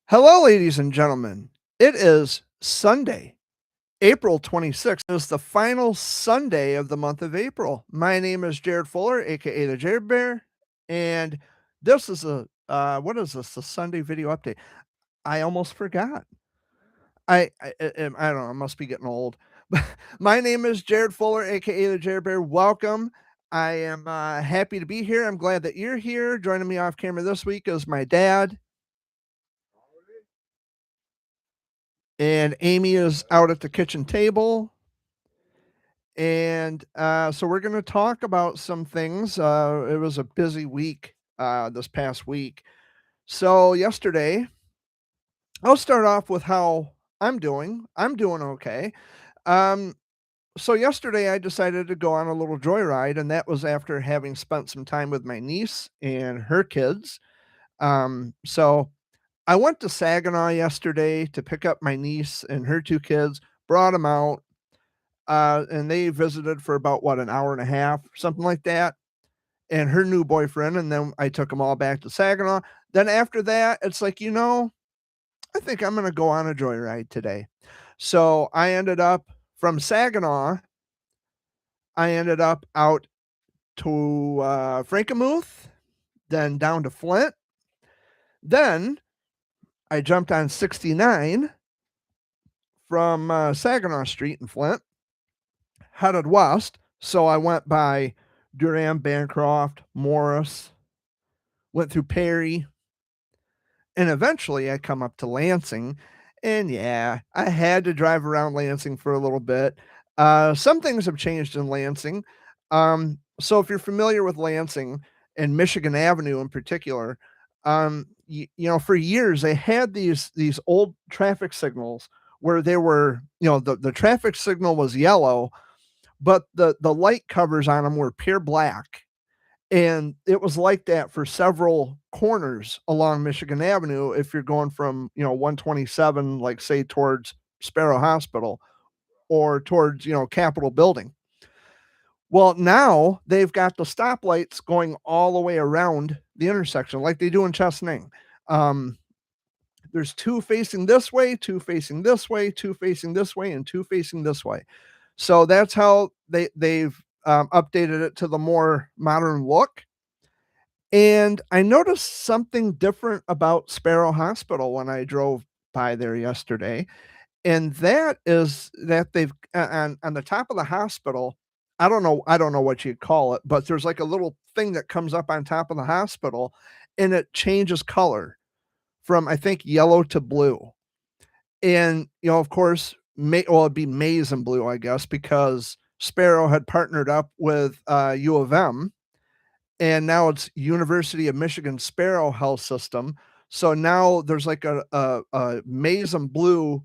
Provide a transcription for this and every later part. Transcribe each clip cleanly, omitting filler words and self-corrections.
Hello, ladies and gentlemen. It is Sunday, April 26th. It is the final Sunday of the month of April. My name is Jared Fuller, aka the Jared Bear, and this is what is this? The Sunday video update. I almost forgot. I don't know. I must be getting old. But my name is Jared Fuller, aka the Jared Bear. Welcome. I am happy to be here. I'm glad that you're here. Joining me off camera this week is my dad, and Amy is out at the kitchen table. And so we're going to talk about some things. It was a busy week this past week. So, yesterday, I'll start off with how I'm doing. I'm doing okay. Um, so, yesterday, I decided to go on a little joyride, and that was after having spent some time with my niece and her kids. So, I went to Saginaw yesterday to pick up my niece and her two kids, brought them out. And they visited for about what, an hour and a half, something like that, and her new boyfriend. And then I took them all back to Saginaw. Then after that, it's like, I think I'm going to go on a joyride today. So I ended up from Saginaw, I ended up out to Frankenmuth, then down to Flint. Then I jumped on 69 from Saginaw Street in Flint, headed west. So I went by Durham, Bancroft, Morris, went through Perry, and eventually I come up to Lansing. And yeah, I had to drive around Lansing for a little bit. Some things have changed in Lansing. So if you're familiar with Lansing and Michigan Avenue in particular, for years they had these old traffic signals where they were, the traffic signal was yellow, but the light covers on them were pure black. And it was like that for several corners along Michigan Avenue if you're going from, 127, like, say, towards Sparrow Hospital or towards, Capitol Building. Well, now they've got the stoplights going all the way around the intersection like they do in Chesaning. Um, there's two facing this way, two facing this way, two facing this way, and two facing this way. So that's how they've updated it to the more modern look. And I noticed something different about Sparrow Hospital when I drove by there yesterday, and that is that they've on the top of the hospital, I don't know what you'd call it, but there's like a little thing that comes up on top of the hospital, and it changes color from, I think, yellow to blue. And, of course, it'd be maize and blue, I guess, because Sparrow had partnered up with U of M, and now it's University of Michigan Sparrow Health System. So now there's like a maize and blue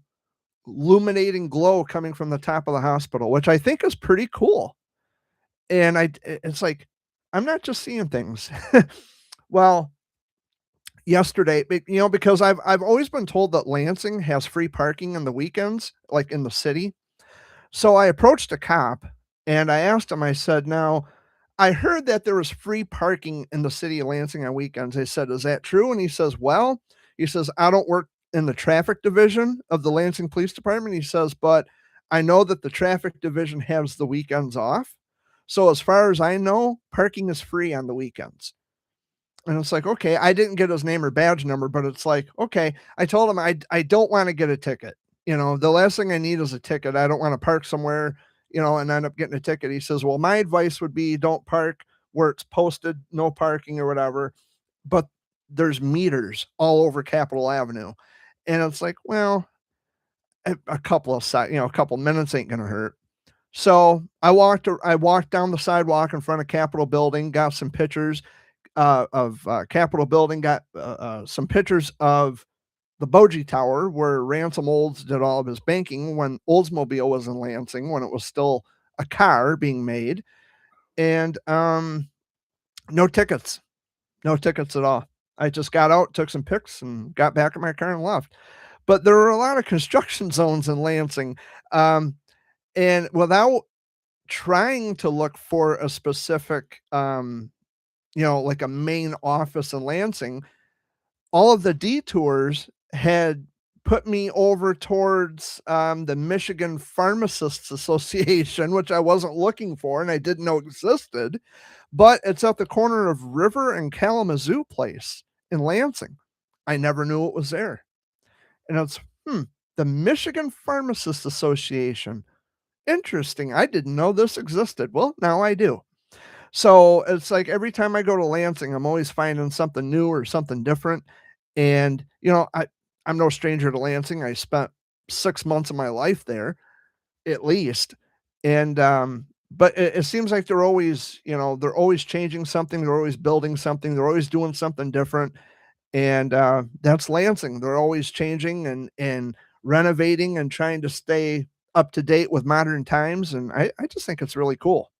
illuminating glow coming from the top of the hospital, which I think is pretty cool. And it's like, I'm not just seeing things. Well, yesterday, because I've always been told that Lansing has free parking in the weekends, like in the city. So I approached a cop and I asked him, I said, now, I heard that there was free parking in the city of Lansing on weekends. I said, is that true? And he says, well, he says, I don't work in the traffic division of the Lansing Police Department. He says, but I know that the traffic division has the weekends off. So as far as I know, parking is free on the weekends. And it's like, okay, I didn't get his name or badge number, but it's like, okay, I told him I don't want to get a ticket. The last thing I need is a ticket. I don't want to park somewhere, and end up getting a ticket. He says, well, my advice would be don't park where it's posted, no parking or whatever. But there's meters all over Capitol Avenue. And it's like, well, a couple of a couple minutes ain't gonna hurt. So I walked down the sidewalk in front of Capitol Building, got some pictures of Capitol Building, got some pictures of the Bogie Tower where Ransom Olds did all of his banking when Oldsmobile was in Lansing, when it was still a car being made. And no tickets, no tickets at all. I just got out, took some pics, and got back in my car and left. But there were a lot of construction zones in Lansing. And without trying to look for a specific, like a main office in Lansing, all of the detours had put me over towards, the Michigan Pharmacists Association, which I wasn't looking for and I didn't know existed, but it's at the corner of River and Kalamazoo Place in Lansing. I never knew it was there. And it's, "Hmm, the Michigan Pharmacists Association. Interesting, I didn't know this existed." Well, now I do. So, it's like every time I go to Lansing, I'm always finding something new or something different, and, I'm no stranger to Lansing. I spent 6 months of my life there, at least, and, but it seems like they're always changing something, they're always building something, they're always doing something different, and, that's Lansing. They're always changing and renovating and trying to stay up to date with modern times, and I just think it's really cool.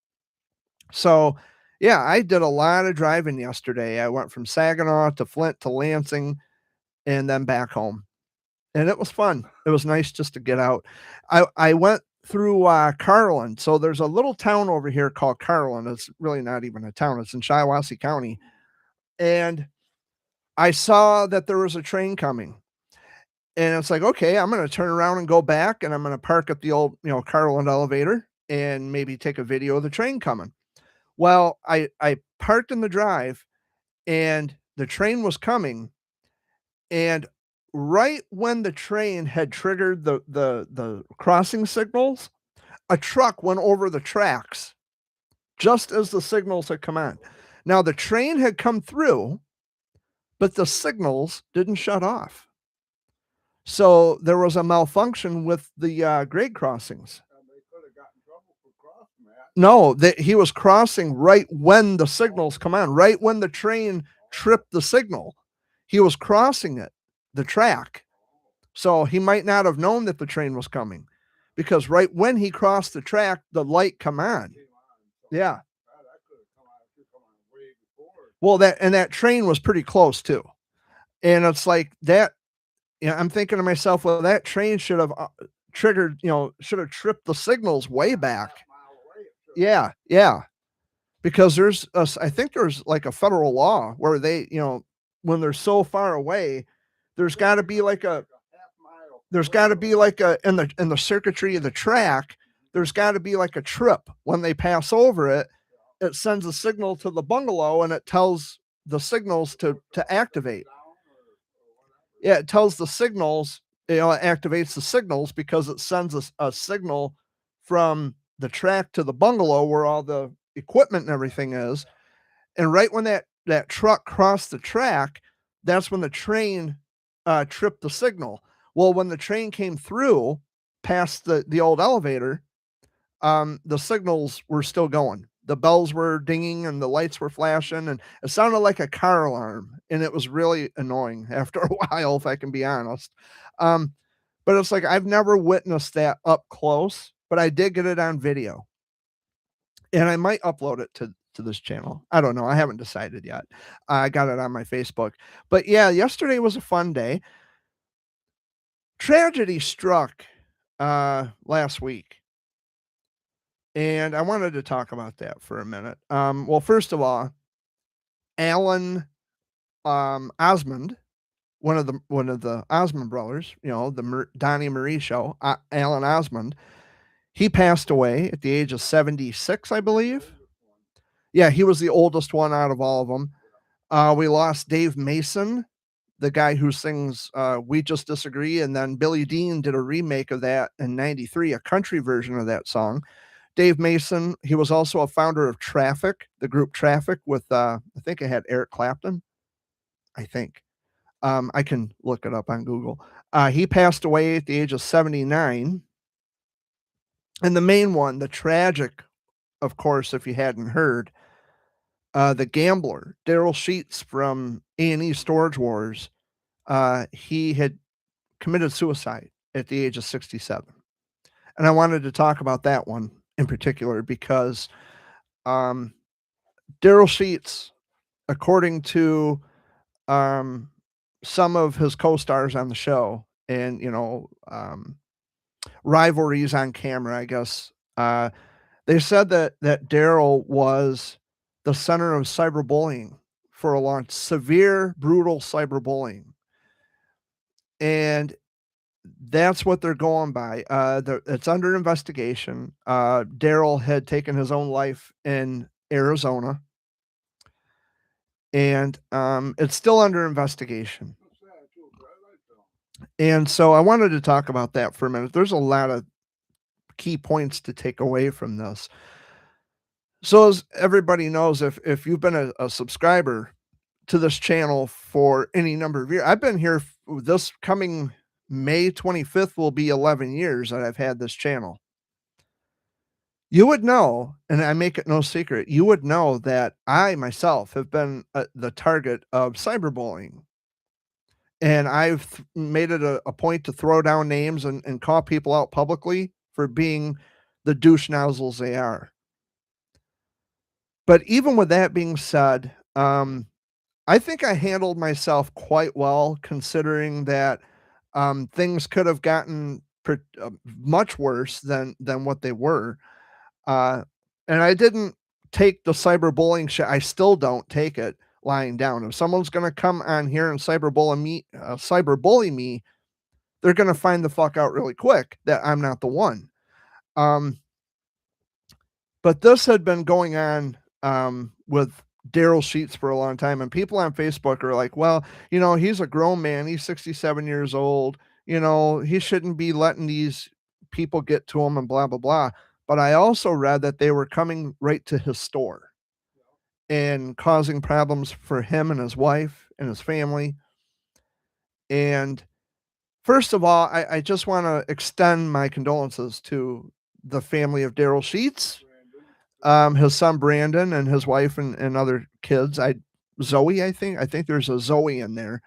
So, yeah, I did a lot of driving yesterday. I went from Saginaw to Flint to Lansing and then back home, and it was fun. It was nice just to get out. I went through, Carlin. So there's a little town over here called Carlin. It's really not even a town. It's in Shiawassee County, and I saw that there was a train coming, and it's like, "Okay, I'm gonna turn around and go back, and I'm gonna park at the old, Carlin elevator and maybe take a video of the train coming." Well, I parked in the drive, and the train was coming, and right when the train had triggered the crossing signals, a truck went over the tracks just as the signals had come on. Now the train had come through, but the signals didn't shut off. So there was a malfunction with the, grade crossings. No, that he was crossing right when the signals come on, right when the train tripped the signal. He was crossing it, the track. So he might not have known that the train was coming because right when he crossed the track, the light come on. Yeah. Well, that train was pretty close too. And it's like that, I'm thinking to myself, well, that train should have triggered, should have tripped the signals way back. Yeah, yeah. Because I think there's like a federal law where when they're so far away, there's got to be like a there's got to be like a in the circuitry of the track, there's got to be like a trip when they pass over it. It sends a signal to the bungalow and it tells the signals to activate. Yeah, it tells the signals, it activates the signals because it sends a signal from the track to the bungalow where all the equipment and everything is. And right when that truck crossed the track, that's when the train, tripped the signal. Well, when the train came through past the old elevator, the signals were still going. The bells were dinging and the lights were flashing, and it sounded like a car alarm, and it was really annoying after a while, if I can be honest. Um, but it's like I've never witnessed that up close, but I did get it on video, and I might upload it to this channel. I don't know. I haven't decided yet. I got it on my Facebook. But yeah, yesterday was a fun day. Tragedy struck last week, and I wanted to talk about that for a minute. Well, first of all, Alan Osmond, one of the Osmond brothers, the Donnie Marie show, Alan Osmond, he passed away at the age of 76, I believe. Yeah, he was the oldest one out of all of them. We lost Dave Mason, the guy who sings "We Just Disagree," and then Billy Dean did a remake of that in '93, a country version of that song. Dave Mason, he was also a founder of Traffic, the group Traffic, with I think it had Eric Clapton. I think. I can look it up on Google. He passed away at the age of 79. And the main one, the tragic, of course, if you hadn't heard, the gambler, Daryl Sheets from A&E Storage Wars, he had committed suicide at the age of 67. And I wanted to talk about that one in particular because um, Daryl Sheets, according to um, some of his co-stars on the show and, rivalries on camera, I guess, they said that Daryl was the center of cyberbullying for a long severe, brutal cyberbullying. and that's what they're going by. It's under investigation. Daryl had taken his own life in Arizona, and it's still under investigation. And so I wanted to talk about that for a minute. There's a lot of key points to take away from this. So as everybody knows, if you've been a subscriber to this channel for any number of years, I've been here. This coming May 25th will be 11 years that I've had this channel. You would know, and I make it no secret, you would know that I myself have been the target of cyberbullying. And I've made it a point to throw down names and call people out publicly for being the douche nozzles they are. But even with that being said, I think I handled myself quite well considering that things could have gotten much worse than what they were. Uh, and I didn't take the cyberbullying shit. I still don't take it lying down. If someone's going to come on here and cyberbully me, they're going to find the fuck out really quick that I'm not the one. Um, but this had been going on with Daryl Sheets for a long time, and people on Facebook are like, "Well, he's a grown man. He's 67 years old. He shouldn't be letting these people get to him and blah blah blah." But I also read that they were coming right to his store and causing problems for him and his wife and his family. And first of all, I just want to extend my condolences to the family of Daryl Sheets, his son Brandon, and his wife and other kids. Zoe, I think there's a Zoe in there.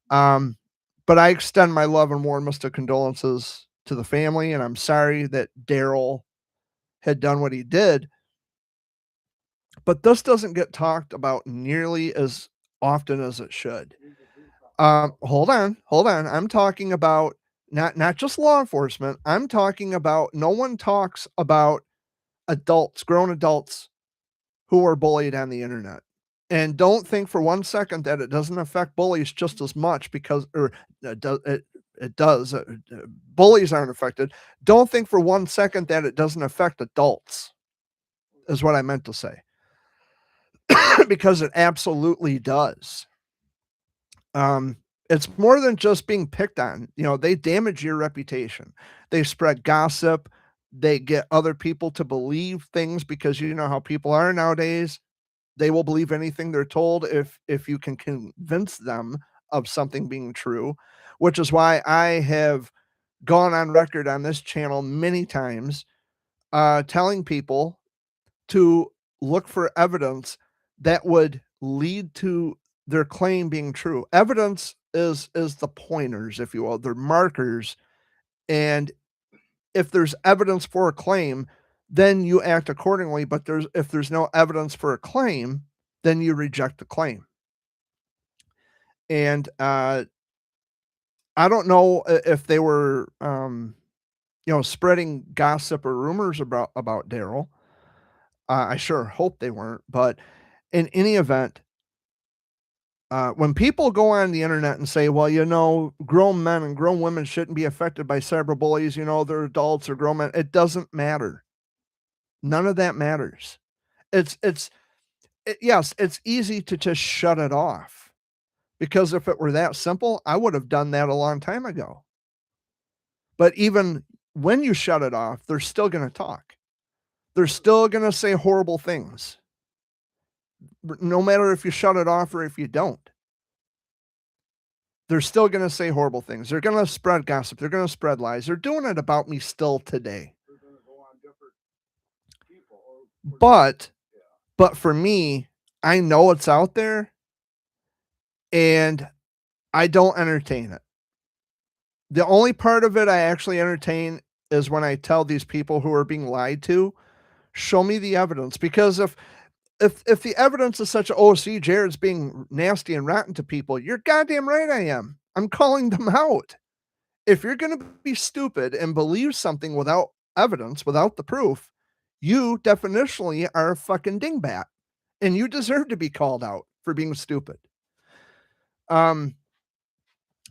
But I extend my love and warmest of condolences to the family, and I'm sorry that Daryl had done what he did. But this doesn't get talked about nearly as often as it should. Hold on, hold on. I'm talking about not just law enforcement. I'm talking about no one talks about adults, grown adults who are bullied on the internet. And don't think for one second that it doesn't affect bullies just as much because or it does. Bullies aren't affected. Don't think for one second that it doesn't affect adults. Is what I meant to say. Because it absolutely does. It's more than just being picked on. They damage your reputation. They spread gossip. They get other people to believe things because you know how people are nowadays. They will believe anything they're told if you can convince them of something being true, which is why I have gone on record on this channel many times, telling people to look for evidence that would lead to their claim being true. Evidence is the pointers, if you will, they're markers, and if there's evidence for a claim, then you act accordingly, but if there's no evidence for a claim, then you reject the claim. And I don't know if they were spreading gossip or rumors about Daryl. I sure hope they weren't, but in any event, when people go on the internet and say, well, grown men and grown women shouldn't be affected by cyberbullies, they're adults or grown men, it doesn't matter. None of that matters. Yes, it's easy to just shut it off because if it were that simple, I would have done that a long time ago. But even when you shut it off, they're still going to talk. They're still going to say horrible things. No matter if you shut it off or if you don't. They're still going to say horrible things. They're going to spread gossip. They're going to spread lies. They're doing it about me still today. But for me, I know it's out there and I don't entertain it. The only part of it I actually entertain is when I tell these people who are being lied to, show me the evidence. Because if the evidence is such, oh, see, Jared's being nasty and rotten to people, you're goddamn right I am. I'm calling them out. If you're going to be stupid and believe something without evidence, without the proof, you definitionally are a fucking dingbat. And you deserve to be called out for being stupid.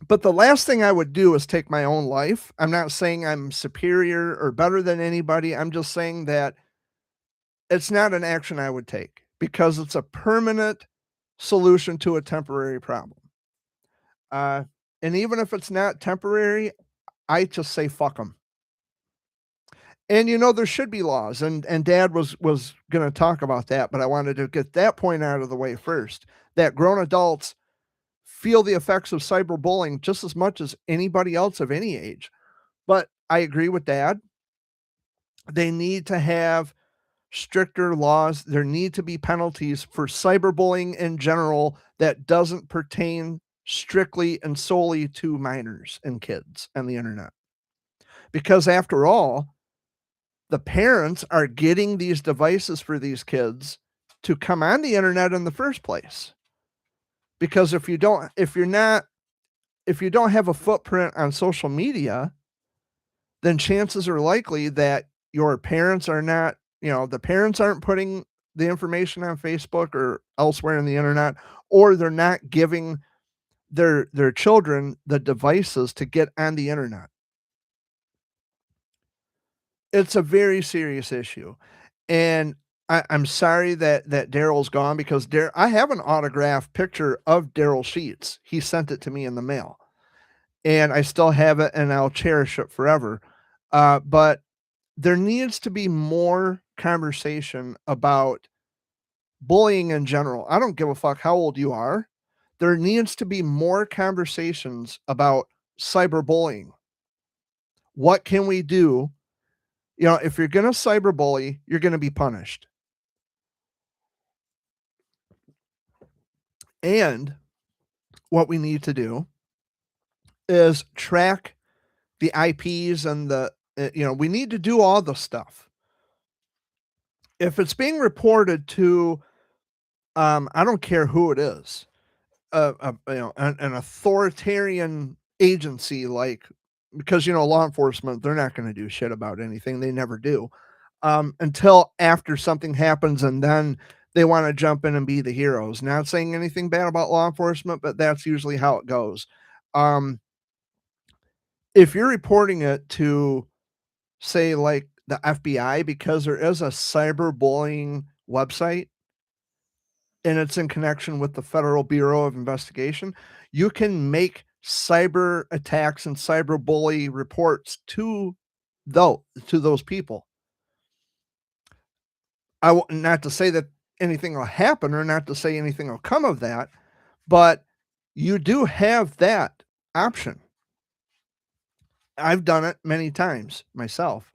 But the last thing I would do is take my own life. I'm not saying I'm superior or better than anybody. I'm just saying that it's not an action I would take because it's a permanent solution to a temporary problem. Uh, and even if it's not temporary, I just say fuck them. And there should be laws, and Dad was going to talk about that, but I wanted to get that point out of the way first. That grown adults feel the effects of cyberbullying just as much as anybody else of any age. But I agree with Dad. They need to have stricter laws. There need to be penalties for cyberbullying in general that doesn't pertain strictly and solely to minors and kids and the internet. Because after all, the parents are getting these devices for these kids to come on the internet in the first place. Because if you don't have a footprint on social media, then chances are likely that your parents are not, the parents aren't putting the information on Facebook or elsewhere in the internet, or they're not giving their children the devices to get on the internet. It's a very serious issue. And I'm sorry that Daryl's gone because I have an autographed picture of Daryl Sheets. He sent it to me in the mail, and I still have it, and I'll cherish it forever. But there needs to be more conversation about bullying in general. I don't give a fuck how old you are. There needs to be more conversations about cyberbullying. What can we do? If you're going to cyberbully, you're going to be punished. And what we need to do is track the IPs and we need to do all the stuff. If it's being reported to, I don't care who it is, an authoritarian agency because law enforcement, they're not going to do shit about anything. They never do, until after something happens, and then they want to jump in and be the heroes. Not saying anything bad about law enforcement, but that's usually how it goes. Um, if you're reporting it to, say, like the FBI, because there is a cyberbullying website and it's in connection with the Federal Bureau of Investigation, you can make cyber attacks and cyberbully reports to those people. Not to say that anything will happen or not to say anything will come of that, but you do have that option. I've done it many times myself.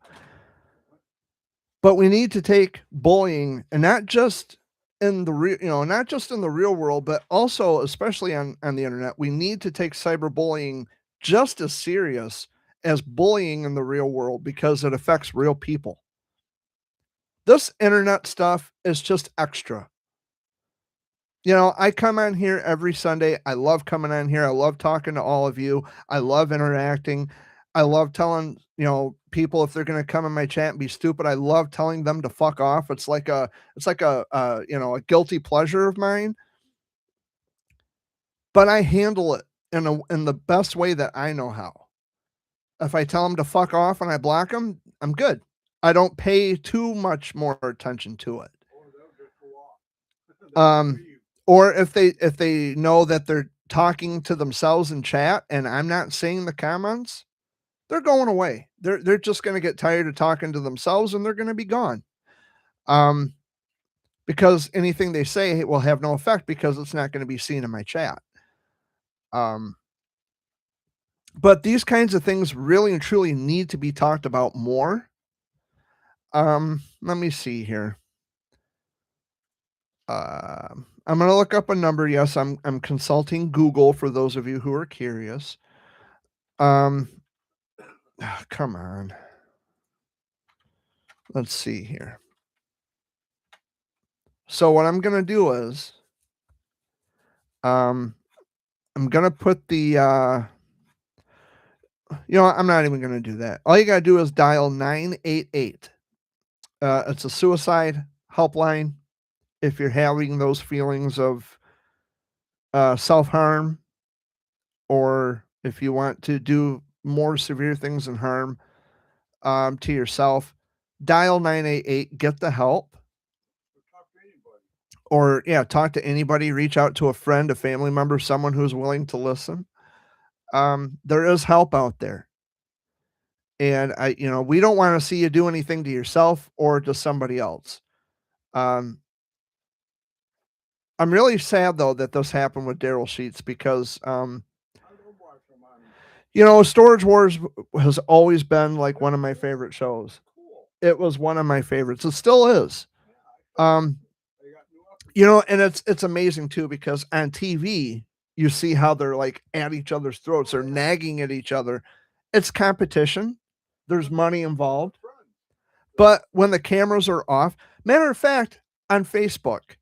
But we need to take bullying, and not just in the not just in the real world, but also especially on the internet. We need to take cyberbullying just as serious as bullying in the real world because it affects real people. This internet stuff is just extra. I come on here every Sunday. I love coming on here. I love talking to all of you. I love interacting. I love telling, people if they're going to come in my chat and be stupid. I love telling them to fuck off. It's like a guilty pleasure of mine, but I handle it in the best way that I know how. If I tell them to fuck off and I block them, I'm good. I don't pay too much more attention to it. Um, or if they know that they're talking to themselves in chat and I'm not seeing the comments, they're going away. They're just going to get tired of talking to themselves and they're going to be gone. Um, because anything they say will have no effect because it's not going to be seen in my chat. Um, but these kinds of things really and truly need to be talked about more. Let me see here. I'm gonna look up a number. Yes, I'm consulting Google for those of you who are curious. Um, come on. Let's see here. So what I'm gonna do is, I'm gonna put I'm not even gonna do that. All you gotta do is dial 988. It's a suicide helpline. If you're having those feelings of self harm or if you want to do more severe things and harm to yourself, dial 988, get the help. Or, yeah, talk to anybody, reach out to a friend, a family member, someone who's willing to listen. There is help out there. And we don't want to see you do anything to yourself or to somebody else. Um, I'm really sad though that this happened with Daryl Sheets because, Storage Wars has always been like one of my favorite shows. It was one of my favorites. It still is. Um, and it's amazing too because on TV you see how they're like at each other's throats, they're nagging at each other. It's competition. There's money involved. But when the cameras are off, matter of fact, on Facebook,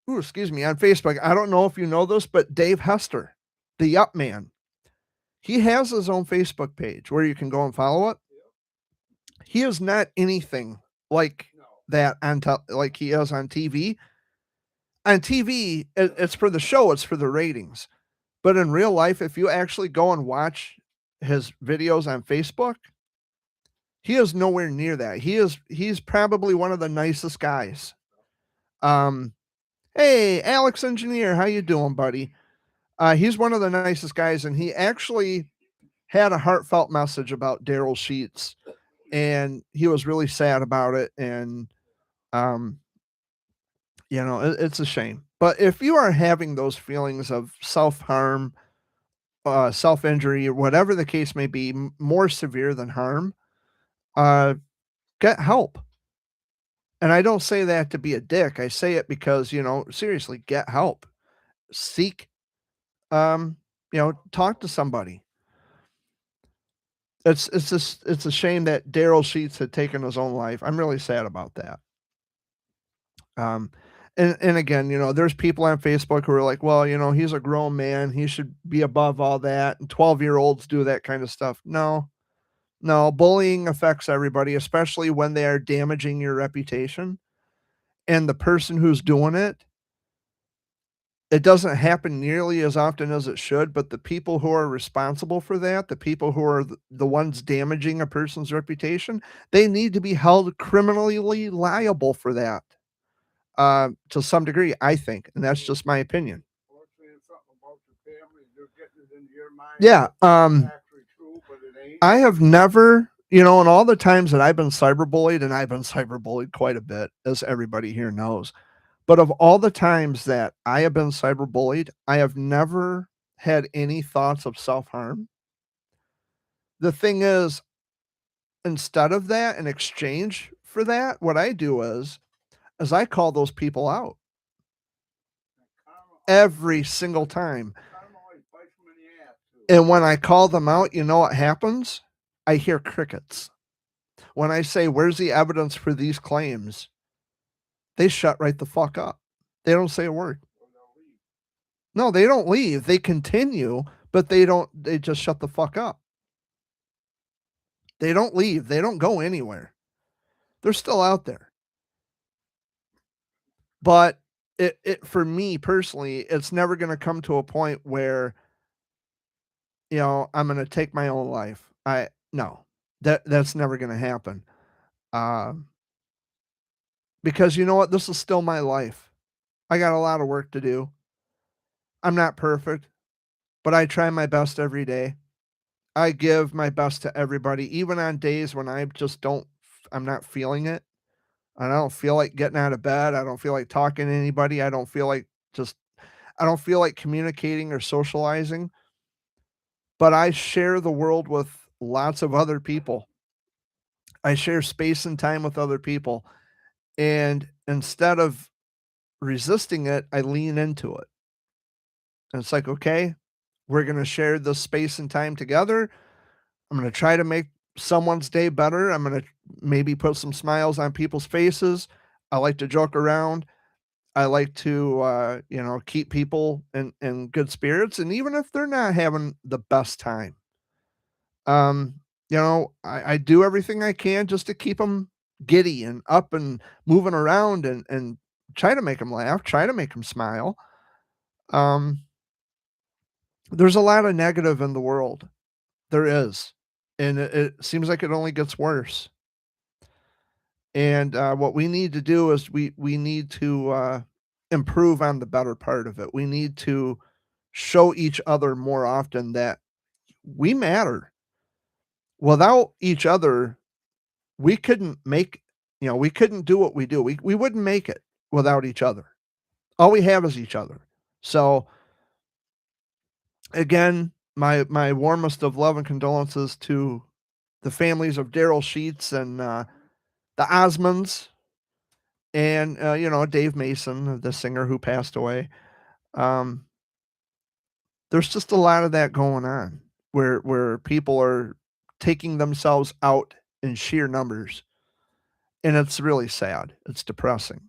on Facebook, I don't know if you know this, but Dave Hester, the Yup Man, he has his own Facebook page where you can go and follow it. He is not anything like that like he is on TV. On TV, it's for the show, it's for the ratings. But in real life, if you actually go and watch his videos on Facebook, he is nowhere near that. He's probably one of the nicest guys. Um, hey, Alex Engineer, how you doing, buddy? He's one of the nicest guys, and he actually had a heartfelt message about Daryl Sheets, and he was really sad about it. And um, it's a shame. But if you are having those feelings of self harm, self injury, or whatever the case may be, more severe than harm, uh, get help. And I don't say that to be a dick. I say it because, seriously, get help. Seek, talk to somebody. It's a shame that Daryl Sheets had taken his own life. I'm really sad about that. Um, and again, there's people on Facebook who are like, well, he's a grown man. He should be above all that. And 12-year-olds do that kind of stuff. No, no, bullying affects everybody, especially when they are damaging your reputation. And the person who's doing it doesn't happen nearly as often as it should, but the people who are responsible for that, the people who are the ones damaging a person's reputation, they need to be held criminally liable for that, to some degree, I think, and that's just my opinion. Yeah, I have never, in all the times that I've been cyberbullied, and I've been cyberbullied quite a bit, as everybody here knows. But of all the times that I have been cyberbullied, I have never had any thoughts of self-harm. The thing is, instead of that, in exchange for that, what I do is I call those people out every single time. And when I call them out, you know what happens? I hear crickets. When I say, "Where's the evidence for these claims?" They shut right the fuck up. They don't say a word. No, they don't leave. They continue, but they just shut the fuck up. They don't leave. They don't go anywhere. They're still out there. But it for me personally, it's never going to come to a point where, I'm going to take my own life. No. That's never going to happen. Um because you know what? This is still my life. I got a lot of work to do. I'm not perfect, but I try my best every day. I give my best to everybody, even on days when I just I'm not feeling it. I don't feel like getting out of bed. I don't feel like talking to anybody. Just, I don't feel like communicating or socializing. But I share the world with lots of other people. I share space and time with other people. And instead of resisting it, I lean into it. And it's like, okay, we're going to share this space and time together. I'm going to try to make someone's day better. I'm going to maybe put some smiles on people's faces. I like to joke around. I like to, keep people in good spirits. And even if they're not having the best time, um, I do everything I can just to keep them giddy and up and moving around and try to make them laugh, try to make them smile. Um, There's a lot of negative in the world. There is. And it seems like it only gets worse. And what we need to do is we need to improve on the better part of it. We need to show each other more often that we matter. Without each other, we couldn't make we couldn't do what we do. We wouldn't make it without each other. All we have is each other. So again, my warmest of love and condolences to the families of Daryl Sheets and the Osmonds and Dave Mason, the singer who passed away. Um, there's just a lot of that going on where people are taking themselves out in sheer numbers, and it's really sad. It's depressing.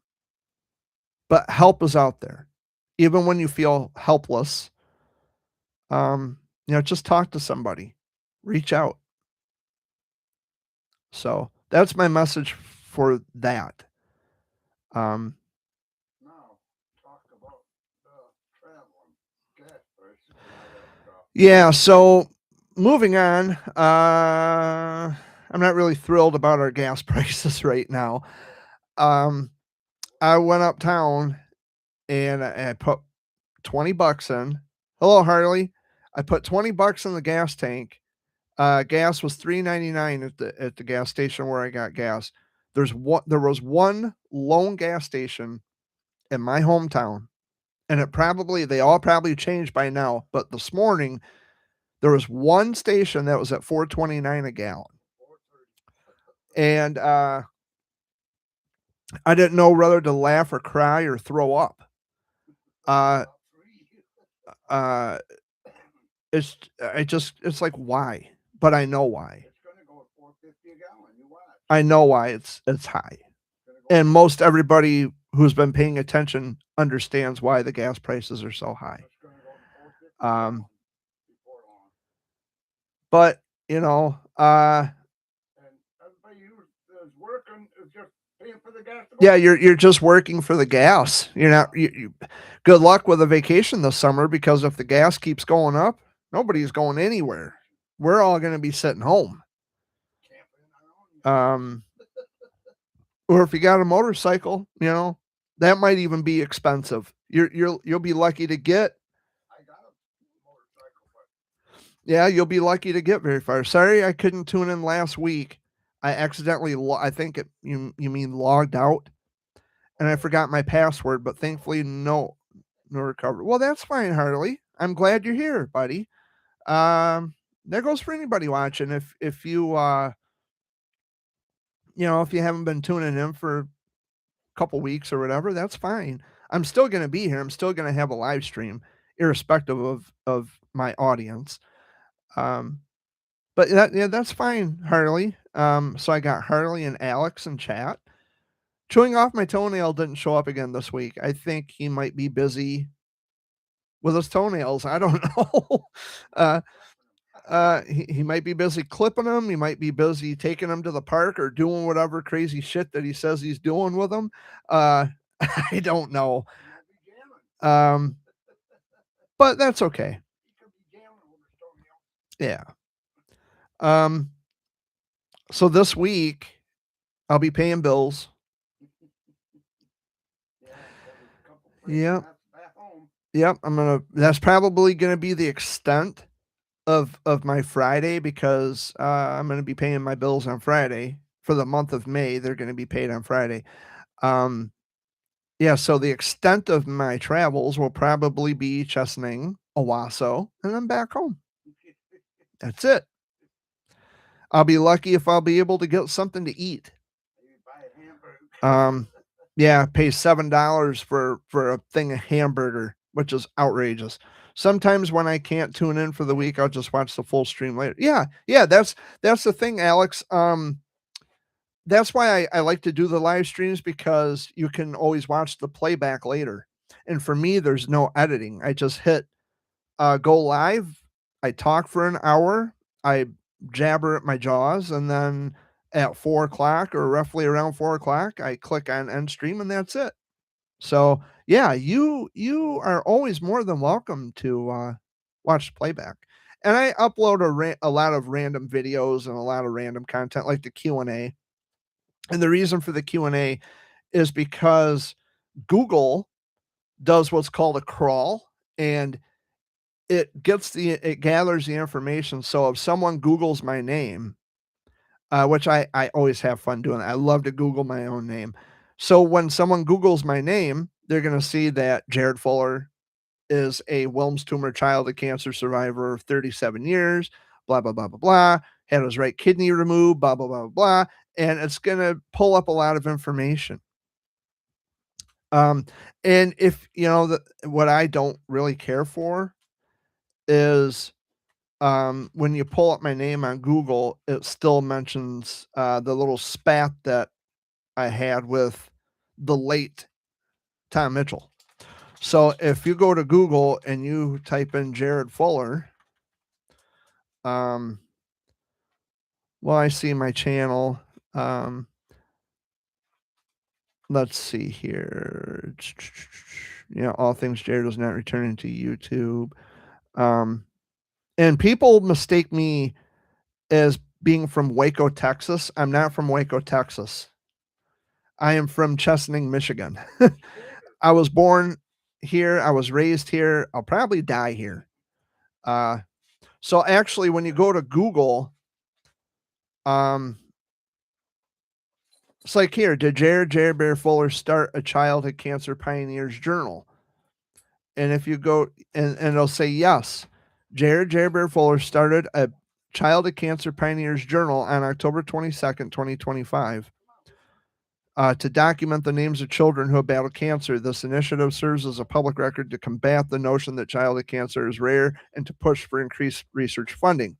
But help is out there. Even when you feel helpless, just talk to somebody. Reach out. So, that's my message for that. Um Now, talk about traveling, gas prices, and all that stuff. Yeah, so moving on, I'm not really thrilled about our gas prices right now. Um, I went uptown and I put 20 bucks in. Hello, Harley. I put 20 bucks in the gas tank. Gas was 3.99 at the gas station where I got gas. There was one lone gas station in my hometown, and they all probably changed by now, but this morning there was one station that was at 4.29 a gallon. And I didn't know whether to laugh or cry or throw up. Uh uh it's like why? But I know why. It's going to go at 4.50 a gallon. You watch. I know why it's high. It's going to go. And most everybody who's been paying attention understands why the gas prices are so high. It's going to go to 4.50 a gallon Um before long. but And everybody who is working is just paying for the gas to go. yeah, you're just working for the gas. You're not good luck with a vacation this summer because if the gas keeps going up, nobody's going anywhere. We're all going to be sitting home. Camping on our own. Um or if you got a motorcycle, that might even be expensive. You'll be lucky to get. I got a motorcycle, but Yeah, you'll be lucky to get very far. Sorry I couldn't tune in last week. I accidentally I think you mean logged out and I forgot my password, but thankfully no recovery. Well, that's fine, Harley. I'm glad you're here, buddy. That goes for anybody watching. If you if you haven't been tuning in for a couple weeks or whatever, that's fine. I'm still going to be here. I'm still going to have a live stream, irrespective of my audience. Um, but that's fine, Harley. So I got Harley and Alex in chat. Chewing off my toenail didn't show up again this week. I think he might be busy with his toenails. I don't know. He might be busy clipping them. He might be busy taking them to the park or doing whatever crazy shit that he says he's doing with them. I don't know. he might be jamming. But that's okay. He could be jamming with his toenail. Yeah. So this week I'll be paying bills. Yeah, Yep. back home. Yep. That's probably gonna be the extent of my Friday because I'm gonna be paying my bills on Friday for the month of May. They're gonna be paid on Friday. Yeah, so the extent of my travels will probably be Chesaning, Owasso, and then back home. That's it. I'll be lucky if I'll be able to get something to eat. Maybe buy a hamburger. Yeah, pay $7 for a thing of hamburger, which is outrageous. Sometimes when I can't tune in for the week, I'll just watch the full stream later. Yeah, that's the thing, Alex. That's why I like to do the live streams because you can always watch the playback later. And for me, there's no editing. I just hit go live. I talk for an hour. I jabber at my jaws, and then at 4 o'clock or roughly around 4 o'clock, I click on end stream, and that's it. So yeah, you are always more than welcome to watch playback. And I upload a lot of random videos and a lot of random content like the Q&A. And the reason for the Q&A is because Google does what's called a crawl, and it gathers the information. So if someone Googles my name, which I always have fun doing. I love to Google my own name. So when someone Googles my name, they're going to see that Jared Fuller is a Wilms tumor child of cancer survivor of 37 years, blah, blah, blah, blah, blah, had his right kidney removed, blah, blah, blah, blah. And it's going to pull up a lot of information. Um, and if, what I don't really care for is when you pull up my name on Google, it still mentions the little spat that I had with the late Tom Mitchell. So if you go to Google and you type in Jared Fuller, well, I see my channel. Let's see here. All things Jared was not returning to YouTube. And people mistake me as being from Waco, Texas. I'm not from Waco, Texas. I am from Chesaning, Michigan. I was born here. I was raised here. I'll probably die here. So actually, when you go to Google, it's like here, did Jared Bear Fuller start a childhood cancer pioneers journal? And if you go and it'll say yes, Jared Bear Fuller started a childhood cancer pioneers journal on October 22nd, 2025. To document the names of children who have battled cancer. This initiative serves as a public record to combat the notion that childhood cancer is rare and to push for increased research funding.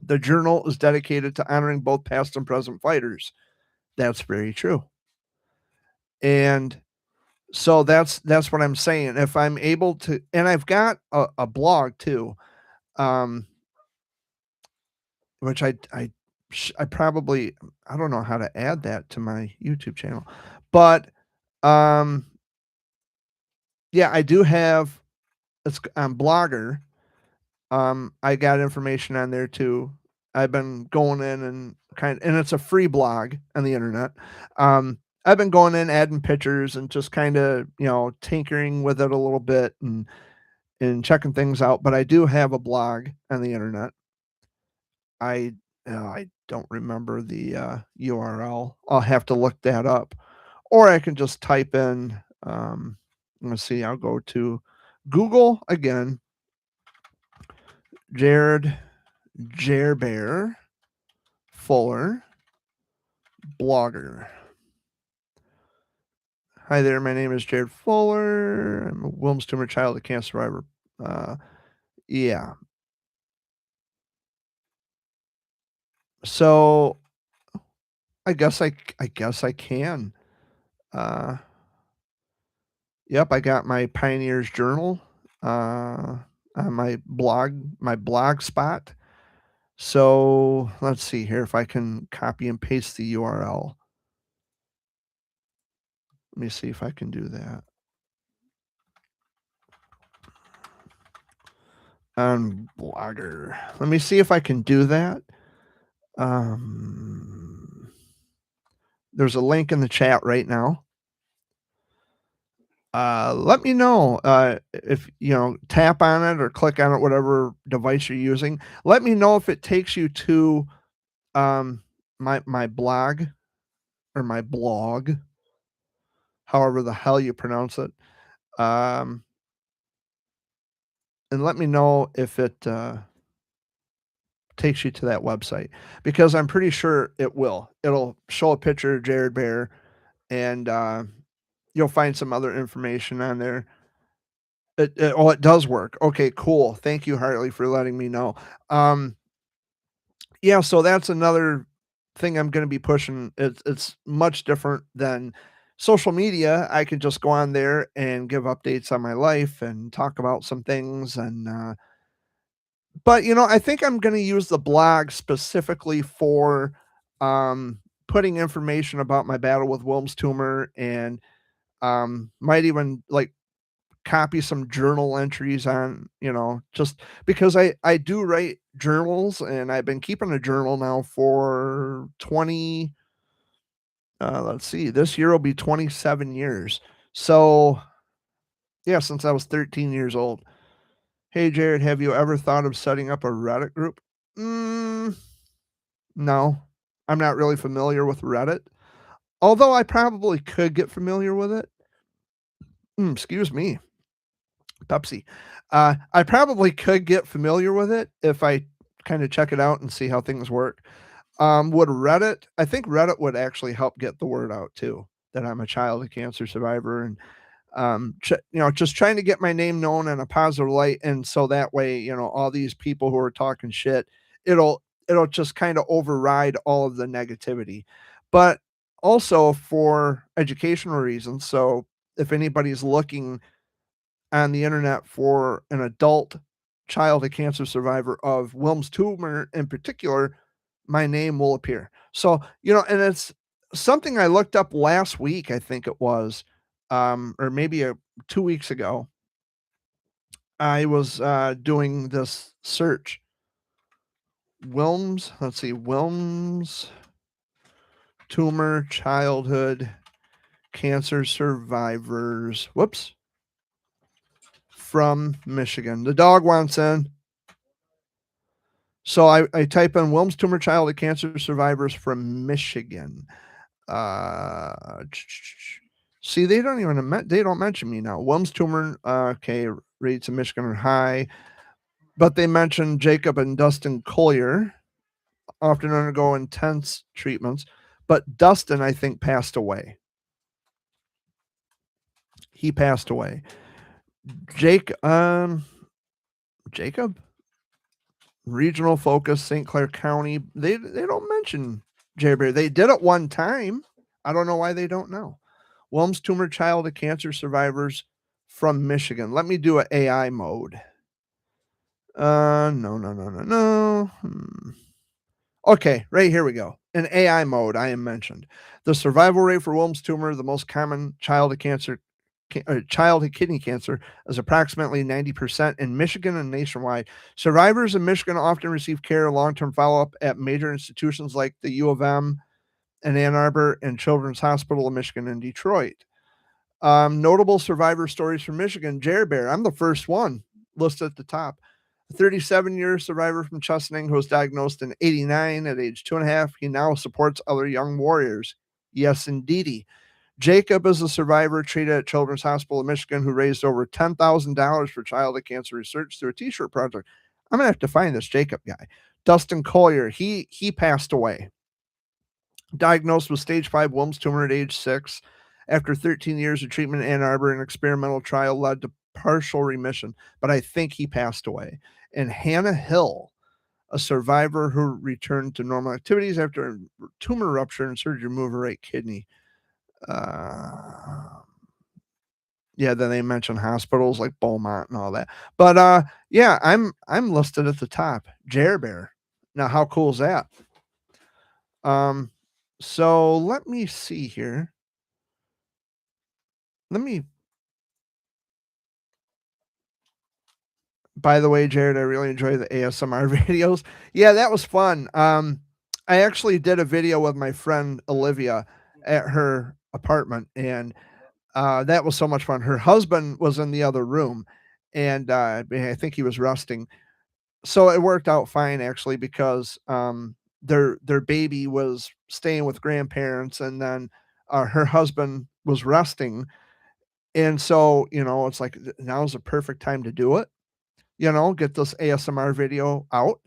The journal is dedicated to honoring both past and present fighters. That's very true. And so that's what I'm saying. If I'm able to, and I've got a blog too, which I probably, I don't know how to add that to my YouTube channel, but yeah, I do have. It's on Blogger. I got information on there too. I've been going in and and it's a free blog on the internet. I've been going in, adding pictures, and just kind of tinkering with it a little bit and checking things out. But I do have a blog on the internet. I don't remember the URL. I'll have to look that up, or I can just type in. Let's see. I'll go to Google again. Jared Bear Fuller blogger. Hi there, my name is Jared Fuller. I'm a Wilms tumor child of cancer survivor. Yeah. So I guess I can. Yep, I got my Pioneers Journal on my blog spot. So let's see here if I can copy and paste the URL. Let me see if I can do that. On Blogger. Let me see if I can do that. There's a link in the chat right now. Let me know if tap on it or click on it, whatever device you're using. Let me know if it takes you to my blog or my blog, however the hell you pronounce it. And let me know if it takes you to that website, because I'm pretty sure it will. It'll show a picture of Jared Bear, and you'll find some other information on there. It does work. Okay, cool. Thank you, Hartley, for letting me know. Yeah, so that's another thing I'm going to be pushing. It's much different than social media. I can just go on there and give updates on my life and talk about some things. But I think I'm going to use the blog specifically for putting information about my battle with Wilms tumor, and might even like copy some journal entries on, just because I do write journals, and I've been keeping a journal now for 20, let's see, this year will be 27 years. So, yeah, since I was 13 years old. Hey, Jared, have you ever thought of setting up a Reddit group? No, I'm not really familiar with Reddit, although I probably could get familiar with it. Excuse me, Pepsi. I probably could get familiar with it if I kind of check it out and see how things work. Would Reddit? I think Reddit would actually help get the word out too, that I'm a child of cancer survivor, and just trying to get my name known in a positive light, and so that way, all these people who are talking shit, it'll just kind of override all of the negativity. But also for educational reasons. So if anybody's looking on the internet for an adult child of cancer survivor of Wilms tumor in particular, my name will appear. So, and it's something I looked up last week, I think it was, or maybe 2 weeks ago. I was doing this search. Let's see, Wilms tumor childhood cancer survivors. Whoops. From Michigan. The dog wants in. So I type in Wilms tumor child of cancer survivors from Michigan. See, they don't mention me now. Wilms tumor, okay, rates in Michigan are high, but they mention Jacob and Dustin Collier often undergo intense treatments, but Dustin, I think, passed away. He passed away. Jacob, regional focus, St. Clair County. They don't mention Jared Bear. They did it one time. I don't know why they don't know. Wilms tumor child of cancer survivors from Michigan. Let me do an AI mode. No. Okay, right here we go. In AI mode, I am mentioned. The survival rate for Wilms tumor, the most common childhood kidney cancer, is approximately 90% in Michigan and nationwide. Survivors in Michigan often receive care and long-term follow-up at major institutions like the U of M in Ann Arbor and Children's Hospital of Michigan in Detroit. Notable survivor stories from Michigan. Jared Bear, I'm the first one listed at the top. A 37-year survivor from Chesaning who was diagnosed in 89 at age 2.5. He now supports other young warriors. Yes, indeedy. Jacob is a survivor treated at Children's Hospital of Michigan who raised over $10,000 for childhood cancer research through a t-shirt project. I'm going to have to find this Jacob guy. Dustin Collier, he passed away. Diagnosed with stage 5 Wilms tumor at age 6. After 13 years of treatment in Ann Arbor, an experimental trial led to partial remission, but I think he passed away. And Hannah Hill, a survivor who returned to normal activities after a tumor rupture and surgery to remove her right kidney. Yeah, then they mention hospitals like Beaumont and all that. But yeah, I'm listed at the top. Jared Bear. Now, how cool is that? So let me see here. By the way, Jared, I really enjoy the ASMR videos. Yeah, that was fun. I actually did a video with my friend Olivia at her apartment, and that was so much fun. Her husband was in the other room, and I think he was resting. So it worked out fine actually because their baby was staying with grandparents, and then her husband was resting, and so it's like now's the perfect time to do it. Get this ASMR video out.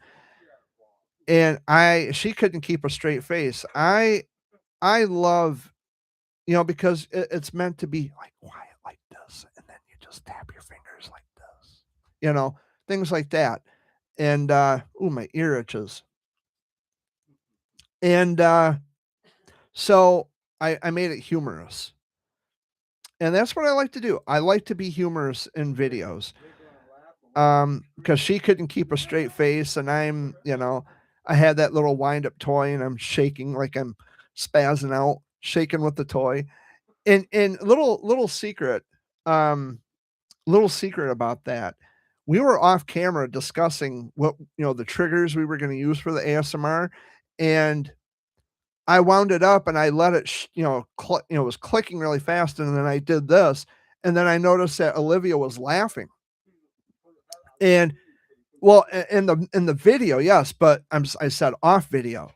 And she couldn't keep a straight face. I love, because it's meant to be like quiet like this, and then you just tap your fingers like this, things like that. And my ear itches. And so I made it humorous. And that's what I like to do. I like to be humorous in videos. Because she couldn't keep a straight face, and I had that little wind up toy, and I'm shaking like I'm spazzing out, shaking with the toy. And little secret, um, little secret about that. We were off camera discussing what, the triggers we were gonna use for the ASMR, and I wound it up and I let it, it was clicking really fast, and then I did this, and then I noticed that Olivia was laughing. And well, in the video, yes, but I said off video.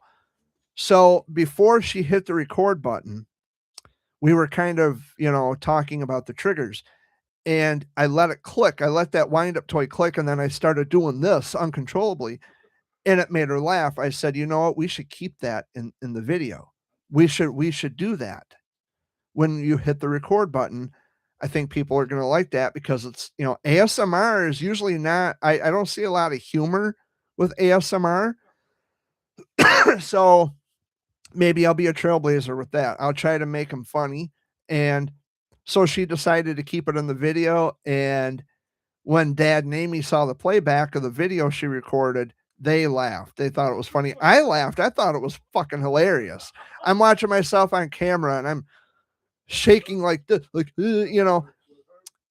So before she hit the record button, we were kind of, talking about the triggers, and I let it click. I let that wind up toy click, and then I started doing this uncontrollably, and it made her laugh. I said, "You know what? We should keep that in the video. We should do that when you hit the record button." I think people are gonna like that because it's, ASMR is usually not. I don't see a lot of humor with ASMR, so maybe I'll be a trailblazer with that. I'll try to make them funny, and so she decided to keep it in the video, and when Dad and Amy saw the playback of the video she recorded, they laughed. They thought it was funny. I laughed. I thought it was fucking hilarious. I'm watching myself on camera and I'm shaking like this, like, no,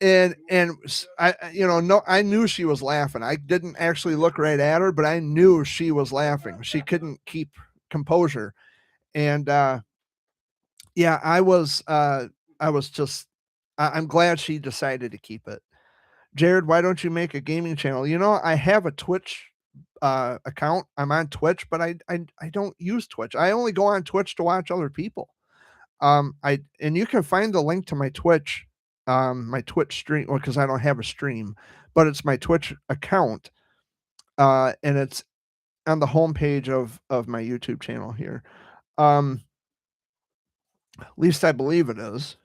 I knew she was laughing. I didn't actually look right at her, but I knew she was laughing. She couldn't keep composure. And yeah, I was just I'm glad she decided to keep it. Jared, why don't you make a gaming channel? I have a Twitch account. I'm on Twitch, but I don't use Twitch. I only go on Twitch to watch other people. I and you can find the link to my Twitch stream, well, because I don't have a stream, but it's my Twitch account, and it's on the homepage of my YouTube channel here. At least I believe it is.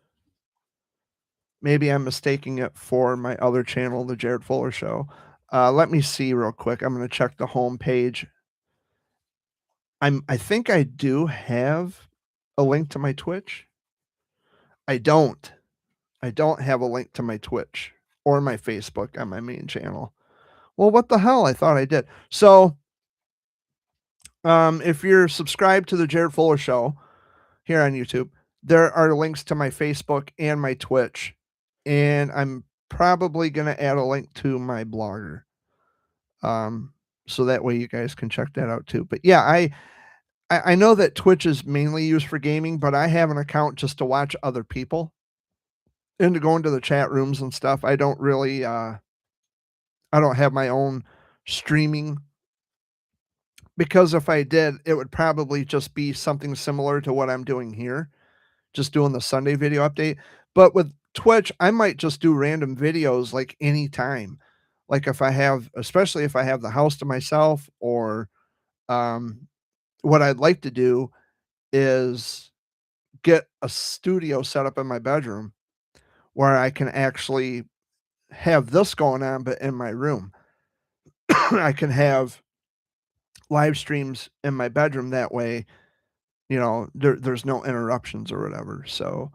Maybe I'm mistaking it for my other channel, the Jared Fuller Show. Let me see real quick. I'm gonna check the homepage. I think I do have a link to my Twitch. I don't. I don't have a link to my Twitch or my Facebook on my main channel. Well, what the hell? I thought I did. So, if you're subscribed to the Jared Fuller Show here on YouTube, there are links to my Facebook and my Twitch, and I'm probably gonna add a link to my Blogger, um, so that way you guys can check that out too. But yeah, I know that Twitch is mainly used for gaming, but I have an account just to watch other people and to go into the chat rooms and stuff. I don't really, I don't have my own streaming, because if I did, it would probably just be something similar to what I'm doing here, just doing the Sunday video update. But with Twitch, I might just do random videos like anytime. Like if I have, especially if I have the house to myself, or um, what I'd like to do is get a studio set up in my bedroom where I can actually have this going on, but in my room. I can have live streams in my bedroom that way, there's no interruptions or whatever. So,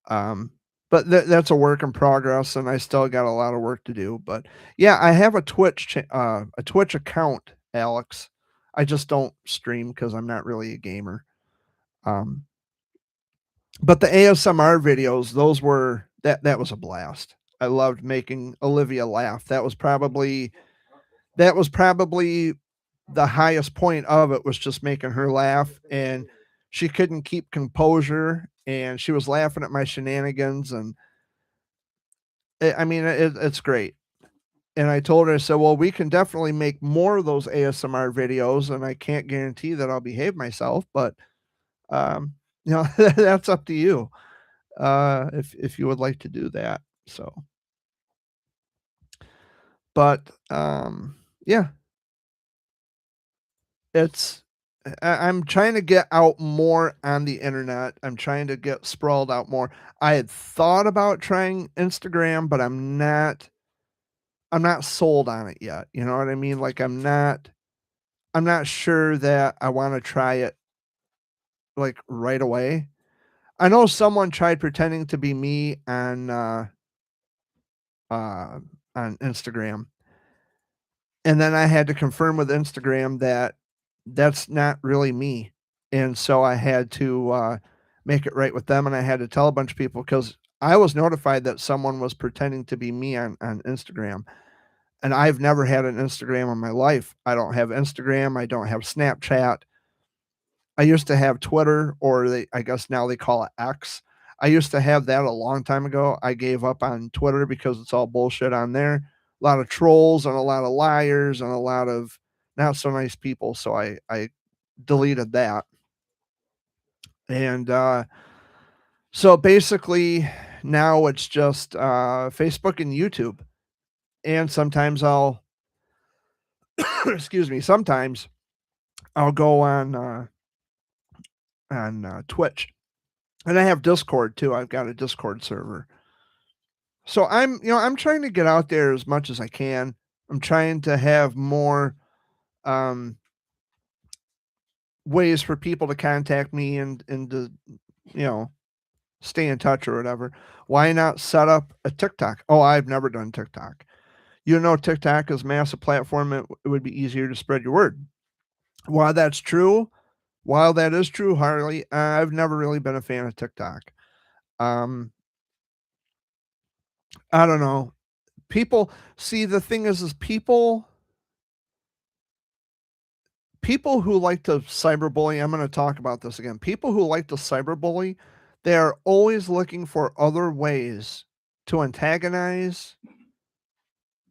um, but that's a work in progress, and I still got a lot of work to do. But yeah, I have a Twitch account, Alex. I just don't stream because I'm not really a gamer. Um, but the ASMR videos, that was a blast. I loved making Olivia laugh. That was probably the highest point of it, was just making her laugh, and she couldn't keep composure, and she was laughing at my shenanigans, and I mean, it's great. And I told her, I said, "Well, we can definitely make more of those ASMR videos, and I can't guarantee that I'll behave myself, but um, that's up to you, if you would like to do that." So, but yeah, it's I'm trying to get out more on the internet. I'm trying to get sprawled out more. I had thought about trying Instagram, but I'm not sold on it yet. You know what I mean? Like I'm not sure that I want to try it like right away. I know someone tried pretending to be me uh on Instagram, and then I had to confirm with Instagram that that's not really me. And so I had to make it right with them, and I had to tell a bunch of people, because I was notified that someone was pretending to be me on Instagram, and I've never had an Instagram in my life. I don't have Instagram, I don't have Snapchat. I used to have Twitter, or I guess now they call it X. I used to have that a long time ago. I gave up on Twitter because it's all bullshit on there. A lot of trolls and a lot of liars and a lot of not so nice people. So I deleted that. And so basically now it's just Facebook and YouTube. And sometimes I'll excuse me, sometimes I'll go on Twitch. And I have Discord too. I've got a Discord server. So I'm trying to get out there as much as I can. I'm trying to have more um, ways for people to contact me and to, you know, stay in touch or whatever. Why not set up a TikTok? Oh, I've never done TikTok. You know, TikTok is a massive platform. It would be easier to spread your word. While that's true, while that is true, Harley, I've never really been a fan of TikTok. Um, I don't know. People see the thing is people who like to cyberbully, I'm going to talk about this again. People who like to cyberbully, they are always looking for other ways to antagonize,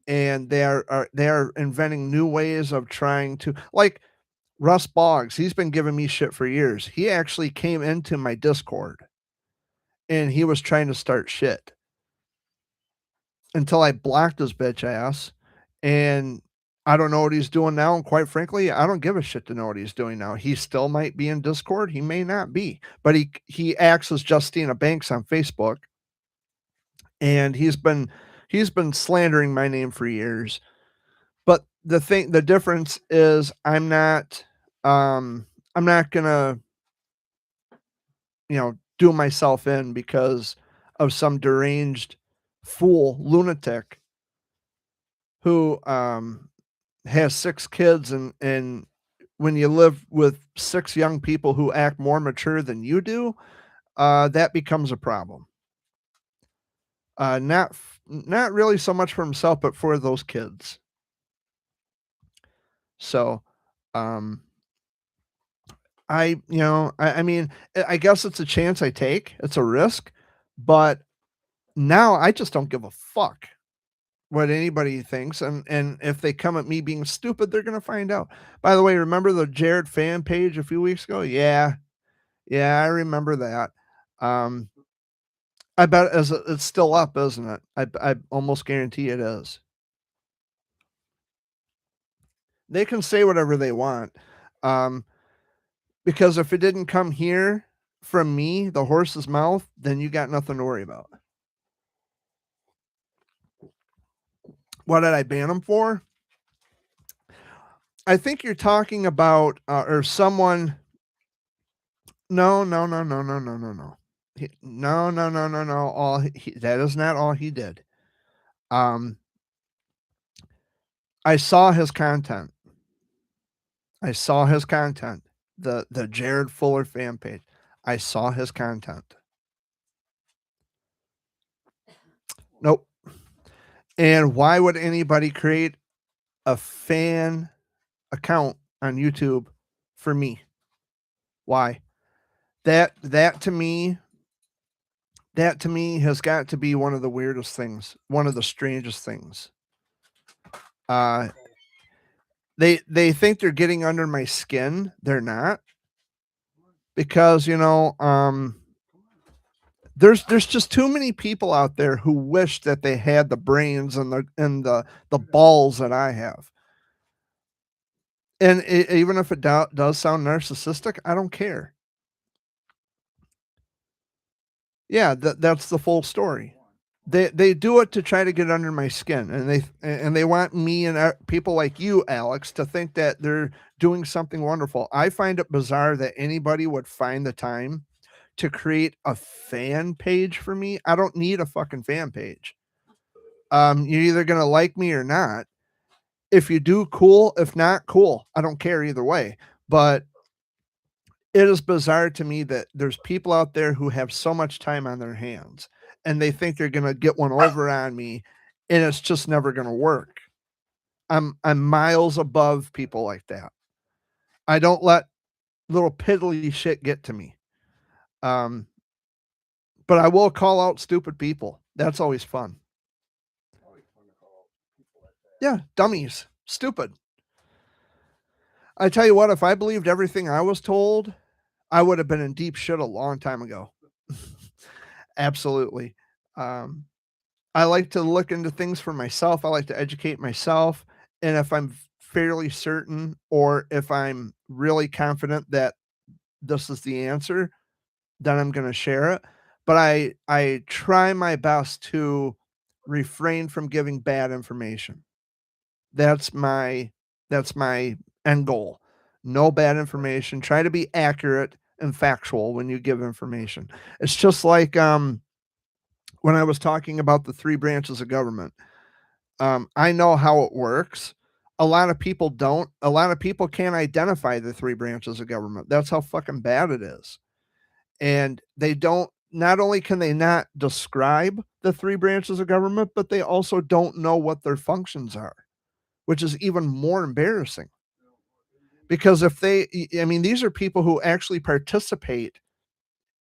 and they are inventing new ways of trying to, like Russ Boggs. He's been giving me shit for years. He actually came into my Discord and he was trying to start shit until I blocked his bitch ass. And I don't know what he's doing now. And quite frankly, I don't give a shit to know what he's doing now. He still might be in Discord. He may not be, but he acts as Justina Banks on Facebook, and he's been slandering my name for years. But the difference is I'm not gonna do myself in because of some deranged fool lunatic who has 6 kids, and when you live with 6 young people who act more mature than you do, that becomes a problem. Not really so much for himself, but for those kids. So, um, I mean, I guess it's a chance I take. It's a risk, but now I just don't give a fuck what anybody thinks, and if they come at me being stupid, they're gonna find out. By the way, remember the Jared fan page a few weeks ago? Yeah, yeah, I remember that. Um, I bet it's still up, isn't it? I almost guarantee it is. They can say whatever they want, um, because if it didn't come here from me, the horse's mouth, then you got nothing to worry about. What did I ban them for? I think you're talking about, or someone. No, no, no, no, no, no, no, no. No, no, no, no, no. That is not all he did. Um, I saw his content. I saw his content. The Jared Fuller fan page. I saw his content. Nope. And why would anybody create a fan account on YouTube for me? Why? That to me has got to be one of the weirdest things, one of the strangest things. Uh they think they're getting under my skin. They're not, because there's just too many people out there who wish that they had the brains and the balls that I have. And even if it does sound narcissistic, I don't care. Yeah, that's the full story. They do it to try to get under my skin, and they want me and people like you, Alex, to think that they're doing something wonderful. I find it bizarre that anybody would find the time to create a fan page for me. I don't need a fucking fan page. You're either gonna like me or not. If you do, cool. If not, cool. I don't care either way. But it is bizarre to me that there's people out there who have so much time on their hands, and they think they're gonna get one over on me, and it's just never gonna work. I'm miles above people like that. I don't let little piddly shit get to me. Um, but I will call out stupid people. That's always fun. Always fun to call people like that. Yeah, dummies, stupid. I tell you what, if I believed everything I was told, I would have been in deep shit a long time ago. Absolutely. Um, I like to look into things for myself. I like to educate myself. And if I'm fairly certain or if I'm really confident that this is the answer, then I'm going to share it. But I try my best to refrain from giving bad information. That's my that's my end goal. No bad information. Try to be accurate and factual when you give information. It's just like when I was talking about the three branches of government. I know how it works. A lot of people don't. A lot of people can't identify the three branches of government. That's how fucking bad it is. And they don't, not only can they not describe the three branches of government, but they also don't know what their functions are, which is even more embarrassing. Because if they, I mean, these are people who actually participate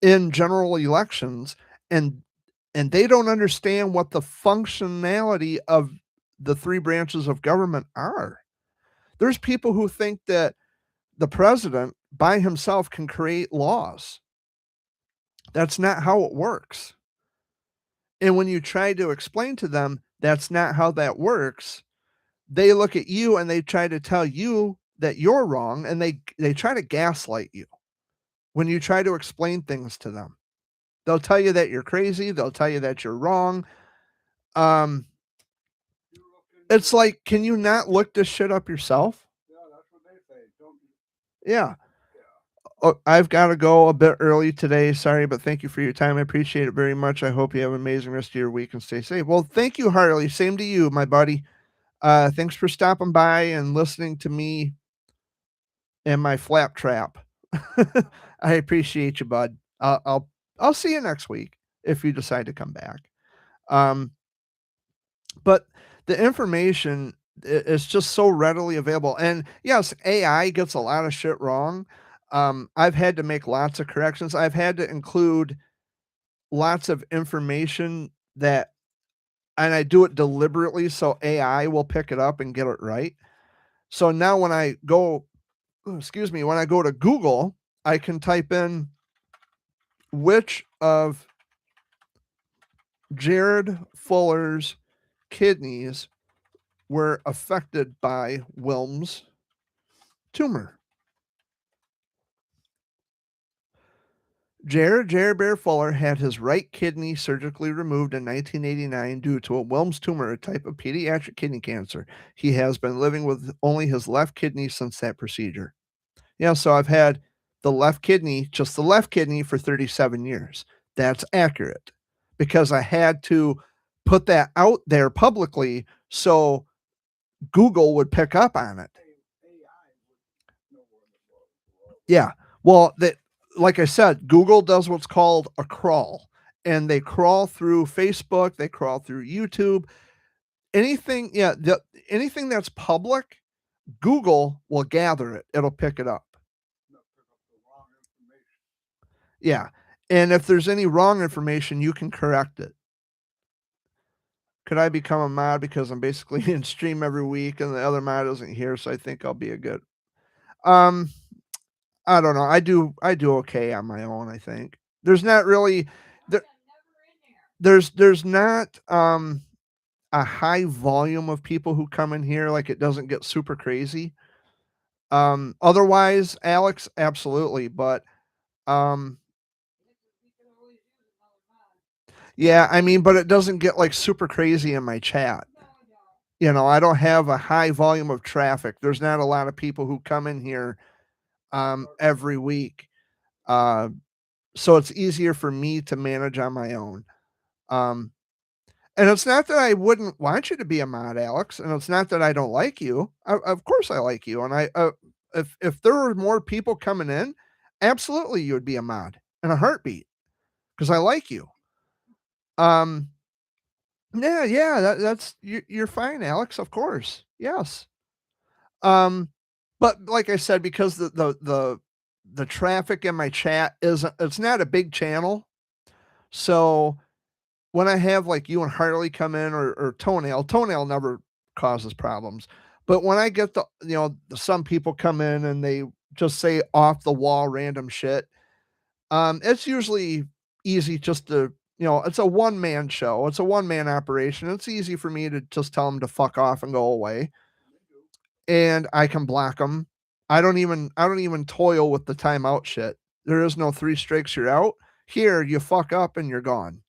in general elections, and they don't understand what the functionality of the three branches of government are. There's people who think that the president by himself can create laws. That's not how it works. And when you try to explain to them that's not how that works, they look at you and they try to tell you that you're wrong, and they try to gaslight you when you try to explain things to them. They'll tell you that you're crazy, they'll tell you that you're wrong. Um, You look into it's like, can you not look this shit up yourself? Yeah, that's what they say. Don't you? Yeah. Yeah. Oh, I've got to go a bit early today. Sorry, but thank you for your time. I appreciate it very much. I hope you have an amazing rest of your week and stay safe. Well, thank you, Harley. Same to you, my buddy. Thanks for stopping by and listening to me and my flap trap. I appreciate you, bud. I'll see you next week if you decide to come back. Um, but the information is just so readily available. And yes, AI gets a lot of shit wrong. I've had to make lots of corrections. I've had to include lots of information that, and I do it deliberately so AI will pick it up and get it right. So now when I go, excuse me, when I go to Google, I can type in which of Jared Fuller's kidneys were affected by Wilms tumor. Jared Bear Fuller had his right kidney surgically removed in 1989 due to a Wilms tumor, a type of pediatric kidney cancer. He has been living with only his left kidney since that procedure. Yeah, so I've had the left kidney, just the left kidney, for 37 years. That's accurate because I had to put that out there publicly so Google would pick up on it. AI would know what it was. Yeah. Well, that, like I said, Google does what's called a crawl, and they crawl through Facebook, they crawl through YouTube, anything. Yeah, anything that's public, Google will gather it. It'll pick it up. Not pick up the wrong information. Yeah. And if there's any wrong information, you can correct it. Could I become a mod because I'm basically in stream every week and the other mod isn't here, so I think I'll be a good. Um, I don't know. I do okay on my own, I think. There's not really there, there's not a high volume of people who come in here, like it doesn't get super crazy. Otherwise, Alex, absolutely, but um yeah, I mean, but it doesn't get like super crazy in my chat. You know, I don't have a high volume of traffic. There's not a lot of people who come in here every week. Uh, so it's easier for me to manage on my own. Um, and it's not that I wouldn't want you to be a mod, Alex, and it's not that I don't like you. Of course, I like you, and if there were more people coming in, absolutely, you would be a mod in a heartbeat because I like you. Um, yeah, that's you're fine, Alex, of course. Yes. Um, but like I said, because the traffic in my chat isn't it's not a big channel. So when I have like you and Harley come in or Toenail never causes problems. But when I get some people come in and they just say off the wall random shit, it's usually easy just to, it's a one man show. It's a one man operation. It's easy for me to just tell them to fuck off and go away, and I can block them. I don't even toil with the timeout shit. There is no three strikes you're out. Here you fuck up and you're gone.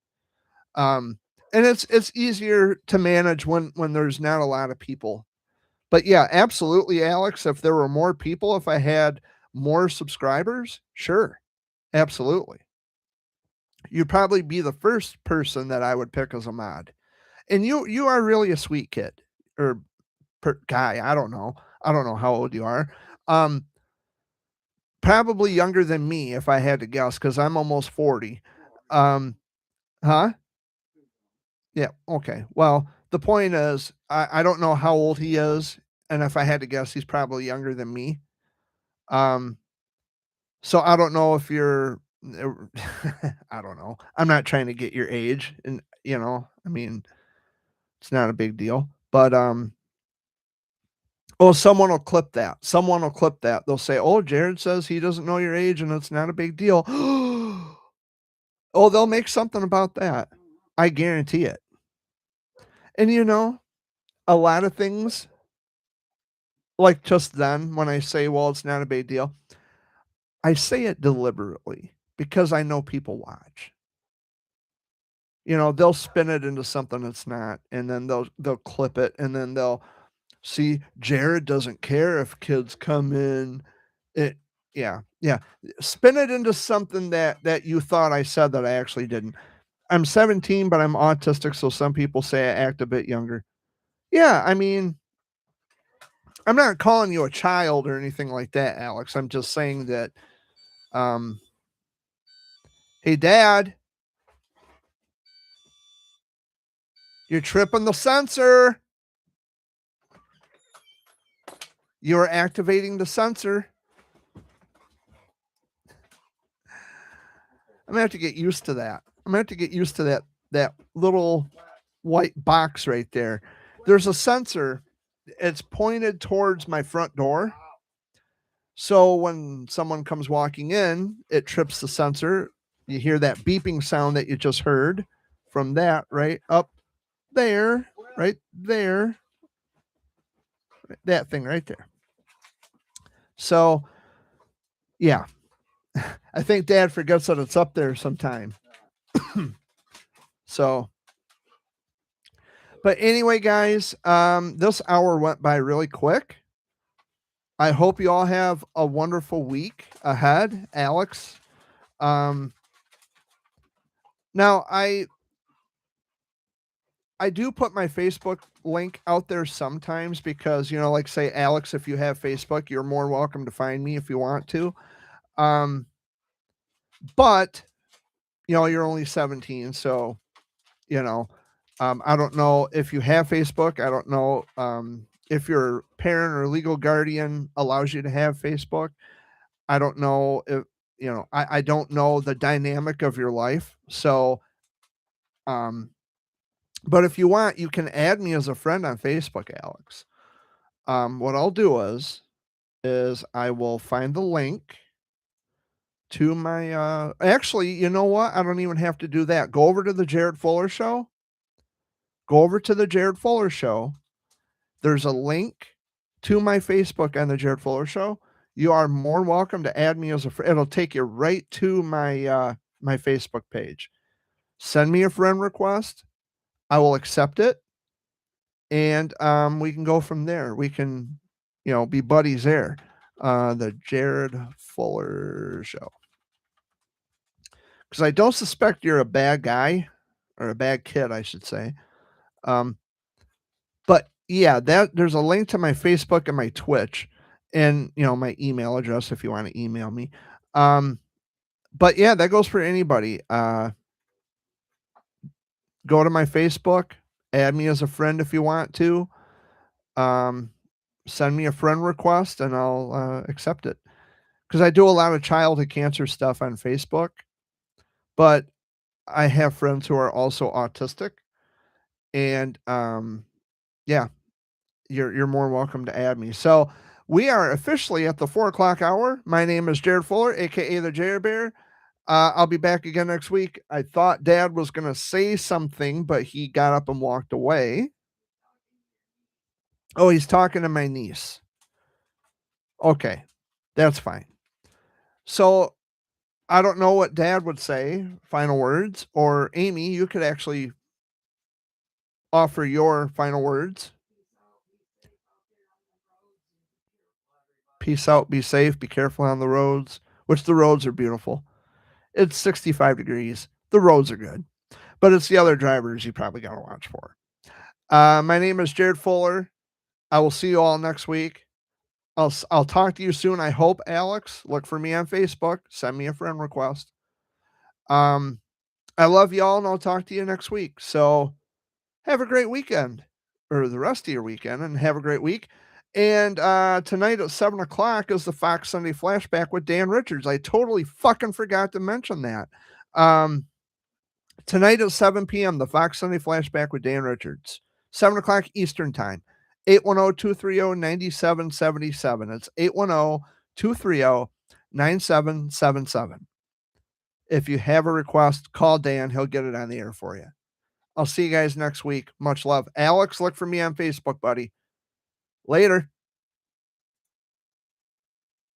Um, and it's easier to manage when there's not a lot of people. But yeah, absolutely, Alex. If there were more people, if I had more subscribers, sure, absolutely. You'd probably be the first person that I would pick as a mod. And you are really a sweet kid or guy. I don't know. I don't know how old you are. Um, Probably younger than me if I had to guess, because I'm almost 40. Um, huh? Yeah. Okay. Well, the point is, I don't know how old he is, and if I had to guess, he's probably younger than me. Um, so I don't know if you're. I don't know. I'm not trying to get your age, and I mean, it's not a big deal. But oh, someone will clip that. Someone will clip that. They'll say, "Oh, Jared says he doesn't know your age, and it's not a big deal." Oh, they'll make something about that. I guarantee it. And a lot of things, like just then when I say, "Well, it's not a big deal," I say it deliberately because I know people watch. They'll spin it into something it's not, and then they'll clip it, and then they'll see Jared doesn't care if kids come in. It Yeah, yeah. Spin it into something that you thought I said that I actually didn't. I'm 17, but I'm autistic, so some people say I act a bit younger. Yeah, I mean, I'm not calling you a child or anything like that, Alex. I'm just saying that, um, hey, Dad, you're tripping the sensor. You're activating the sensor. I'm gonna have to get used to that. I'm gonna have to get used to that little white box right there. There's a sensor. It's pointed towards my front door. So when someone comes walking in, it trips the sensor. You hear that beeping sound that you just heard from that right up there, right there, that thing right there. So, yeah, I think Dad forgets that it's up there sometime. So, but anyway, guys, this hour went by really quick. I hope you all have a wonderful week ahead, Alex. Um, Now I do put my Facebook link out there sometimes because, like say, Alex, if you have Facebook, you're more welcome to find me if you want to. Um, but you're only 17, so you know, I don't know if you have Facebook. I don't know if your parent or legal guardian allows you to have Facebook. I don't know if I don't know the dynamic of your life. So um but if you want, you can add me as a friend on Facebook, Alex. What I'll do is I will find the link to my actually, you know what? I don't even have to do that. Go over to the Jared Fuller show. Go over to the Jared Fuller show. There's a link to my Facebook on the Jared Fuller show. You are more welcome to add me as a friend. It'll take you right to my Facebook page. Send me a friend request. I will accept it, and we can go from there. We can, be buddies there. The Jared Fuller show. Because I don't suspect you're a bad guy or a bad kid, I should say. Um, but yeah, there's a link to my Facebook and my Twitch, and my email address if you want to email me. But yeah, that goes for anybody. go to my Facebook, add me as a friend if you want to. Um, Send me a friend request and I'll accept it. Because I do a lot of childhood cancer stuff on Facebook, but I have friends who are also autistic. And yeah, you're more welcome to add me. So we are officially at the 4 o'clock hour. My name is Jared Fuller, aka the Jared Bear. I'll be back again next week. I thought Dad was gonna say something, but he got up and walked away. Oh, he's talking to my niece. Okay, that's fine. So I don't know what Dad would say, final words, or Amy, you could actually offer your final words. Peace out, be safe, be careful on the roads, which the roads are beautiful. It's 65 degrees. The roads are good, but it's the other drivers you probably got to watch for. My name is Jared Fuller. I will see you all next week. I'll talk to you soon. I hope, Alex. Look for me on Facebook. Send me a friend request. Um, I love y'all, and I'll talk to you next week. So have a great weekend, or the rest of your weekend, and have a great week. And tonight at 7 o'clock is the Fox Sunday Flashback with Dan Richards. I totally fucking forgot to mention that. Tonight at 7 p.m., the Fox Sunday Flashback with Dan Richards. 7 o'clock Eastern Time. 810-230-9777. It's 810-230-9777. If you have a request, call Dan. He'll get it on the air for you. I'll see you guys next week. Much love. Alex, look for me on Facebook, buddy. Later.